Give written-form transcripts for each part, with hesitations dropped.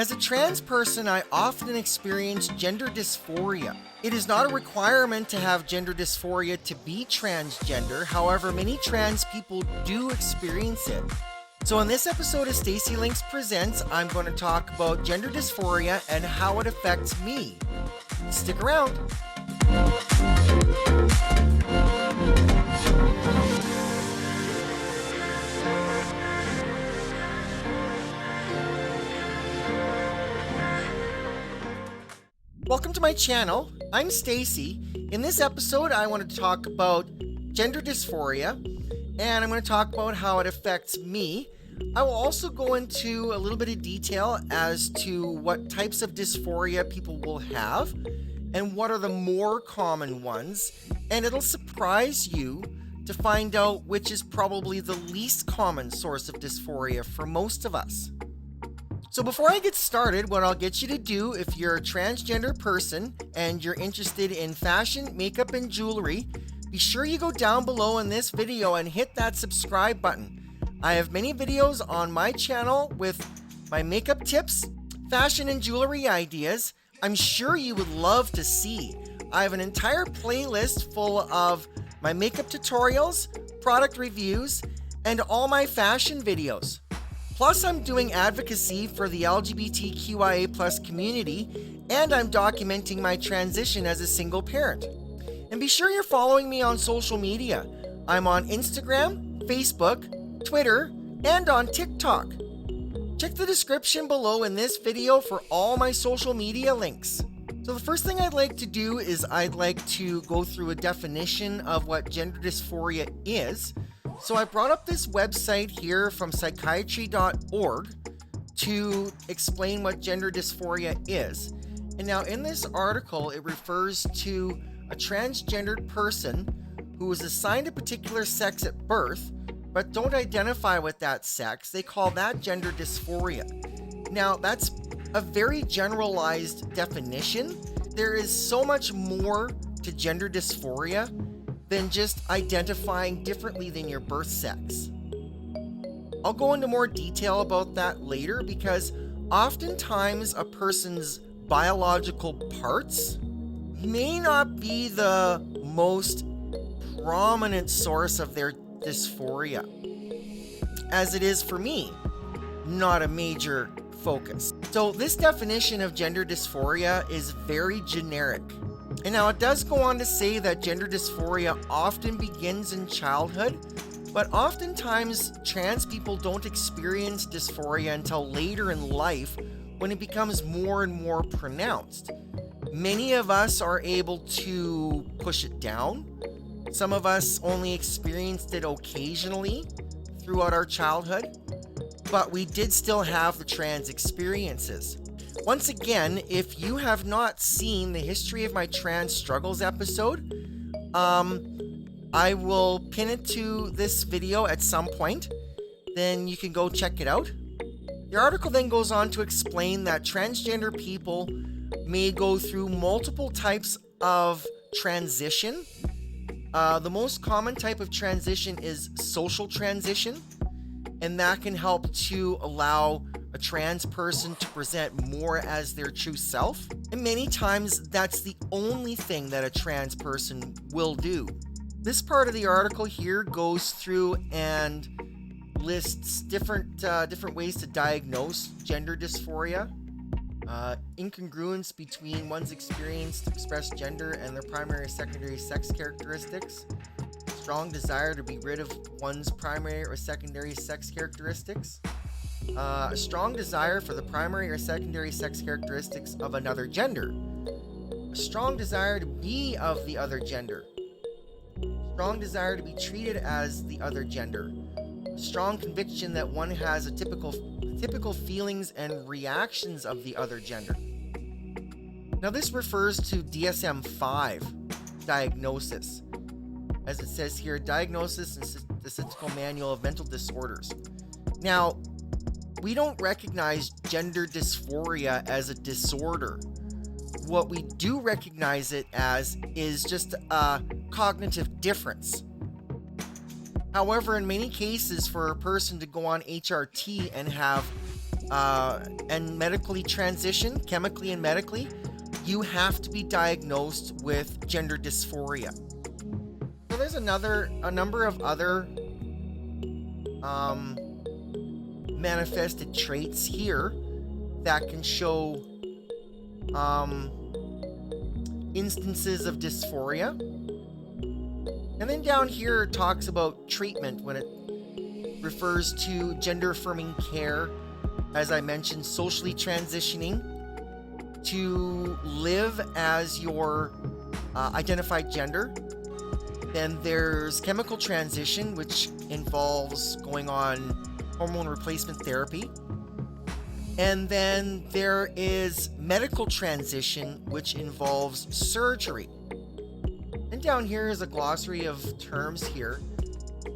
As a trans person, I often experience gender dysphoria. It is not a requirement to have gender dysphoria to be transgender. However, many trans people do experience it. So in this episode of Stacy Links Presents, I'm going to talk about gender dysphoria and how it affects me. Stick around. Welcome to my channel. I'm Stacy. In this episode, I want to talk about gender dysphoria, and I'm going to talk about how it affects me. I will also go into a little bit of detail as to what types of dysphoria people will have and what are the more common ones, and it'll surprise you to find out which is probably the least common source of dysphoria for most of us. So before I get started, what I'll get you to do, if you're a transgender person and you're interested in fashion, makeup, and jewelry, be sure you go down below in this video and hit that subscribe button. I have many videos on my channel with my makeup tips, fashion and jewelry ideas I'm sure you would love to see. I have an entire playlist full of my makeup tutorials, product reviews, and all my fashion videos. Plus, I'm doing advocacy for the LGBTQIA+ community, and I'm documenting my transition as a single parent. And be sure you're following me on social media. I'm on Instagram, Facebook, Twitter, and on TikTok. Check the description below in this video for all my social media links. So the first thing I'd like to do is I'd like to go through a definition of what gender dysphoria is. So I brought up this website here from psychiatry.org to explain what gender dysphoria is. And now in this article, it refers to a transgendered person who was assigned a particular sex at birth, but don't identify with that sex. They call that gender dysphoria. Now that's a very generalized definition. There is so much more to gender dysphoria than just identifying differently than your birth sex. I'll go into more detail about that later because oftentimes a person's biological parts may not be the most prominent source of their dysphoria, as it is for me, not a major focus. So this definition of gender dysphoria is very generic. And now it does go on to say that gender dysphoria often begins in childhood, but oftentimes trans people don't experience dysphoria until later in life when it becomes more and more pronounced. Many of us are able to push it down. Some of us only experienced it occasionally throughout our childhood, but we did still have the trans experiences. Once again, if you have not seen the History of My Trans Struggles episode, I will pin it to this video at some point. Then you can go check it out. The article then goes on to explain that transgender people may go through multiple types of transition. The most common type of transition is social transition, and that can help to allow a trans person to present more as their true self. And many times that's the only thing that a trans person will do. This part of the article here goes through and lists different ways to diagnose gender dysphoria. Incongruence between one's experienced expressed gender and their primary or secondary sex characteristics. Strong desire to be rid of one's primary or secondary sex characteristics. A strong desire for the primary or secondary sex characteristics of another gender. A strong desire to be of the other gender. Strong desire to be treated as the other gender. A strong conviction that one has a typical feelings and reactions of the other gender. Now this refers to DSM-5 diagnosis. As it says here, Diagnosis and Statistical Manual of Mental Disorders. Now, we don't recognize gender dysphoria as a disorder. What we do recognize it as is just a cognitive difference. However, in many cases, for a person to go on HRT and have and medically transition, chemically and medically, you have to be diagnosed with gender dysphoria. So there's a number of other manifested traits here that can show instances of dysphoria. And then down here it talks about treatment when it refers to gender affirming care, as I mentioned, socially transitioning to live as your identified gender. Then there's chemical transition, which involves going on hormone replacement therapy. And then there is medical transition, which involves surgery. And down here is a glossary of terms here.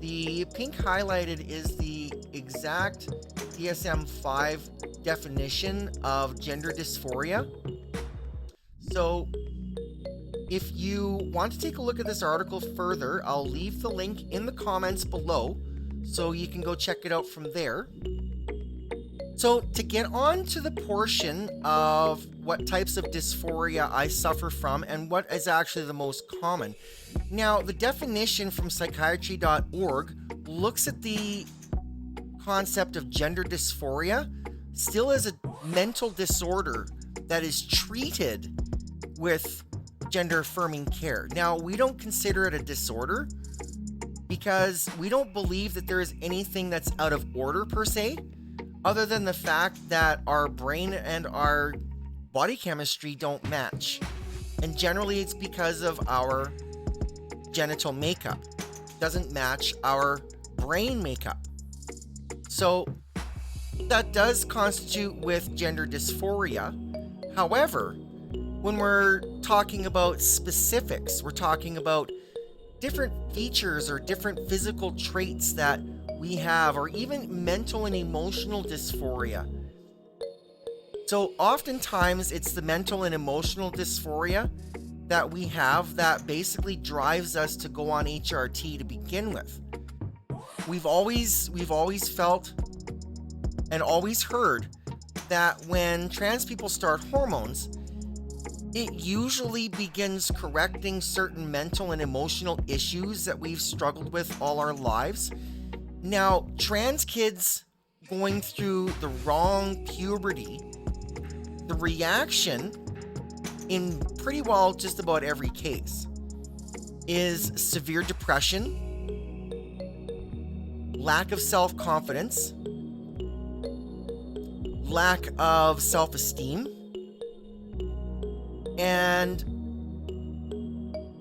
The pink highlighted is the exact DSM-5 definition of gender dysphoria. So if you want to take a look at this article further, I'll leave the link in the comments below so you can go check it out from there. So to get on to the portion of what types of dysphoria I suffer from and what is actually the most common. Now, the definition from psychiatry.org looks at the concept of gender dysphoria still as a mental disorder that is treated with gender affirming care. Now, we don't consider it a disorder because we don't believe that there is anything that's out of order per se, other than the fact that our brain and our body chemistry don't match. And generally it's because of our genital makeup. It doesn't match our brain makeup. So that does constitute with gender dysphoria. However, when we're talking about specifics, we're talking about different features or different physical traits that we have, or even mental and emotional dysphoria. So oftentimes it's the mental and emotional dysphoria that we have that basically drives us to go on HRT to begin with. We've always felt and always heard that when trans people start hormones, it usually begins correcting certain mental and emotional issues that we've struggled with all our lives. Now, trans kids going through the wrong puberty, the reaction in pretty well just about every case is severe depression, lack of self-confidence, lack of self-esteem, and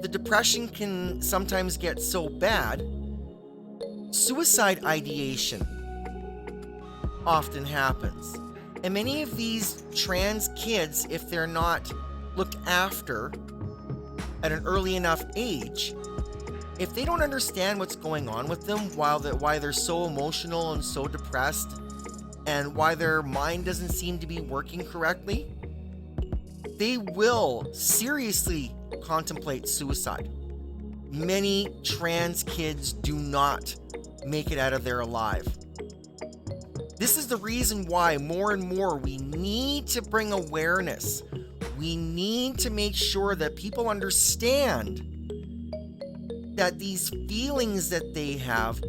the depression can sometimes get so bad, suicide ideation often happens. And many of these trans kids, if they're not looked after at an early enough age, if they don't understand what's going on with them, why they're so emotional and so depressed, and why their mind doesn't seem to be working correctly, they will seriously contemplate suicide. Many trans kids do not make it out of there alive. This is the reason why more and more we need to bring awareness. We need to make sure that people understand that these feelings that they have,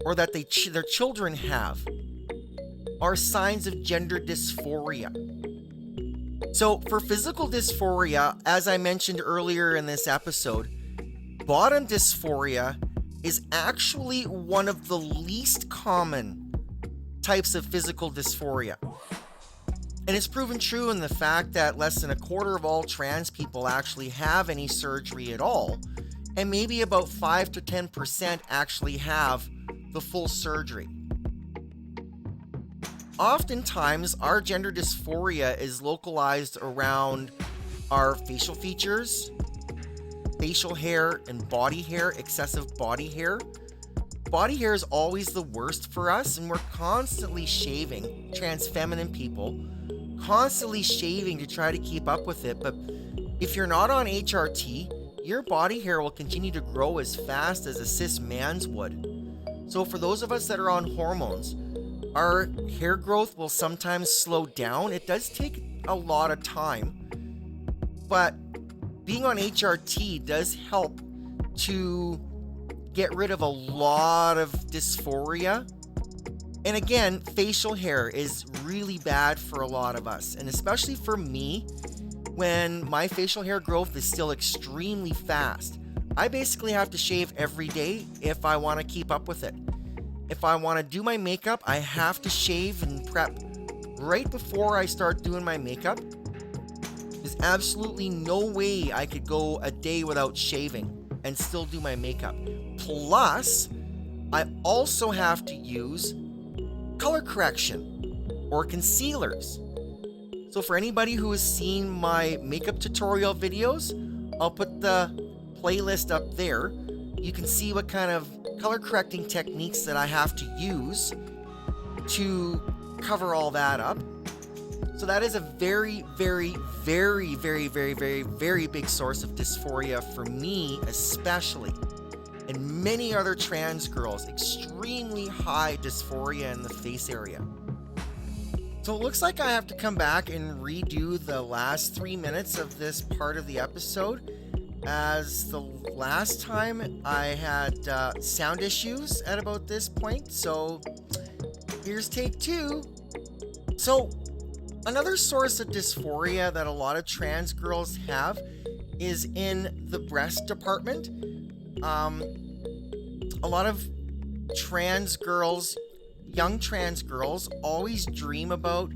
or that their children have, are signs of gender dysphoria. So for physical dysphoria, as I mentioned earlier in this episode, bottom dysphoria is actually one of the least common types of physical dysphoria. And it's proven true in the fact that less than a quarter of all trans people actually have any surgery at all, and maybe about 5 to 10% actually have the full surgery. Oftentimes, our gender dysphoria is localized around our facial features, facial hair and body hair, excessive body hair. Body hair is always the worst for us, and we're constantly shaving, trans feminine people, constantly shaving to try to keep up with it. But if you're not on HRT, your body hair will continue to grow as fast as a cis man's would. So for those of us that are on hormones, Our hair growth will sometimes slow down. It does take a lot of time, but being on HRT does help to get rid of a lot of dysphoria. And again, facial hair is really bad for a lot of us, and especially for me, when my facial hair growth is still extremely fast. I basically have to shave every day if I want to keep up with it. If I want to do my makeup, I have to shave and prep right before I start doing my makeup. There's absolutely no way I could go a day without shaving and still do my makeup. Plus, I also have to use color correction or concealers. So for anybody who has seen my makeup tutorial videos, I'll put the playlist up there. You can see what kind of color correcting techniques that I have to use to cover all that up. So that is a very, very, very, very, very, very, very big source of dysphoria for me, especially, and many other trans girls. Extremely high dysphoria in the face area. So it looks like I have to come back and redo the last 3 minutes of this part of the episode, as the last time I had sound issues at about this point. So here's take 2. So another source of dysphoria that a lot of trans girls have is in the breast department. A lot of trans girls, young trans girls, always dream about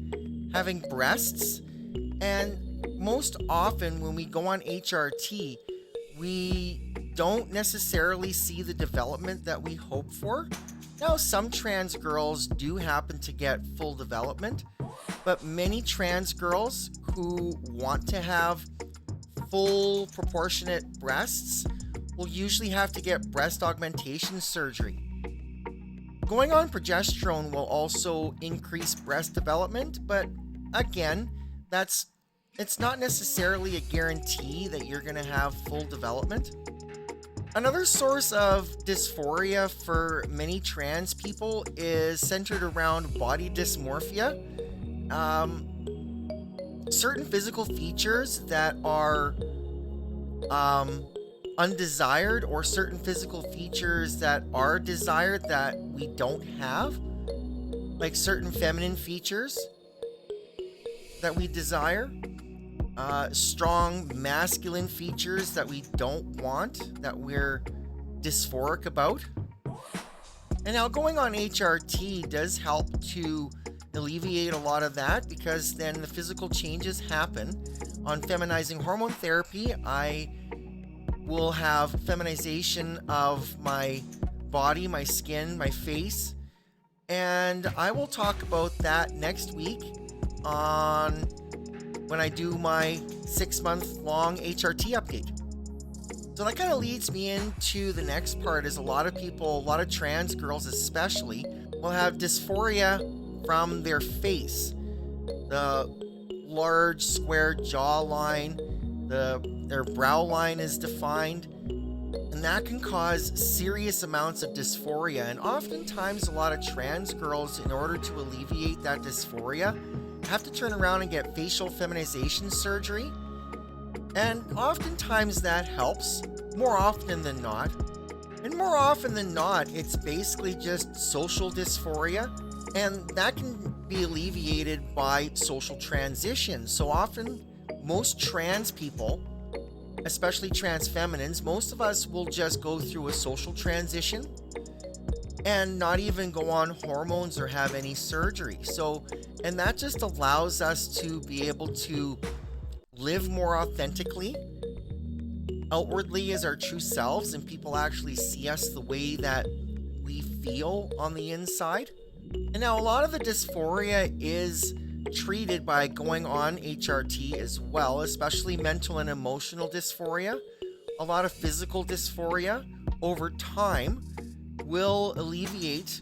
having breasts, and most often when we go on HRT, we don't necessarily see the development that we hope for. Now, some trans girls do happen to get full development, but many trans girls who want to have full proportionate breasts will usually have to get breast augmentation surgery. Going on progesterone will also increase breast development, but again, it's not necessarily a guarantee that you're going to have full development. Another source of dysphoria for many trans people is centered around body dysmorphia. Certain physical features that are undesired, or certain physical features that are desired that we don't have, like certain feminine features that we desire, strong masculine features that we don't want, that we're dysphoric about. And now going on HRT does help to alleviate a lot of that, because then the physical changes happen. On feminizing hormone therapy, I will have feminization of my body, my skin, my face, and I will talk about that next week on when I do my 6-month-long HRT update. So that kind of leads me into the next part. Is a lot of trans girls especially, will have dysphoria from their face. The large square jawline, their brow line is defined, and that can cause serious amounts of dysphoria. And oftentimes a lot of trans girls, in order to alleviate that dysphoria, have to turn around and get facial feminization surgery. And oftentimes that helps, more often than not. And more often than not, it's basically just social dysphoria, and that can be alleviated by social transition. So often, most trans people, especially trans feminines, most of us will just go through a social transition and not even go on hormones or have any surgery. So, and that just allows us to be able to live more authentically, outwardly as our true selves, and people actually see us the way that we feel on the inside. And now a lot of the dysphoria is treated by going on HRT as well, especially mental and emotional dysphoria. A lot of physical dysphoria over time will alleviate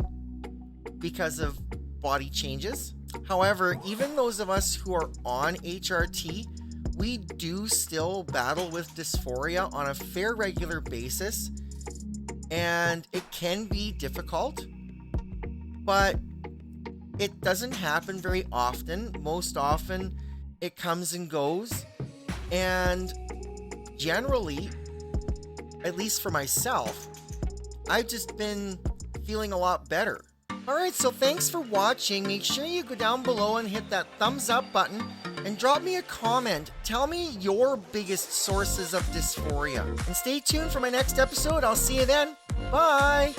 because of body changes. However, even those of us who are on HRT, we do still battle with dysphoria on a fair regular basis, and it can be difficult, but It doesn't happen very often. Most often, it comes and goes. And generally, at least for myself, I've just been feeling a lot better. Alright, so thanks for watching. Make sure you go down below and hit that thumbs up button and drop me a comment. Tell me your biggest sources of dysphoria. And stay tuned for my next episode. I'll see you then. Bye!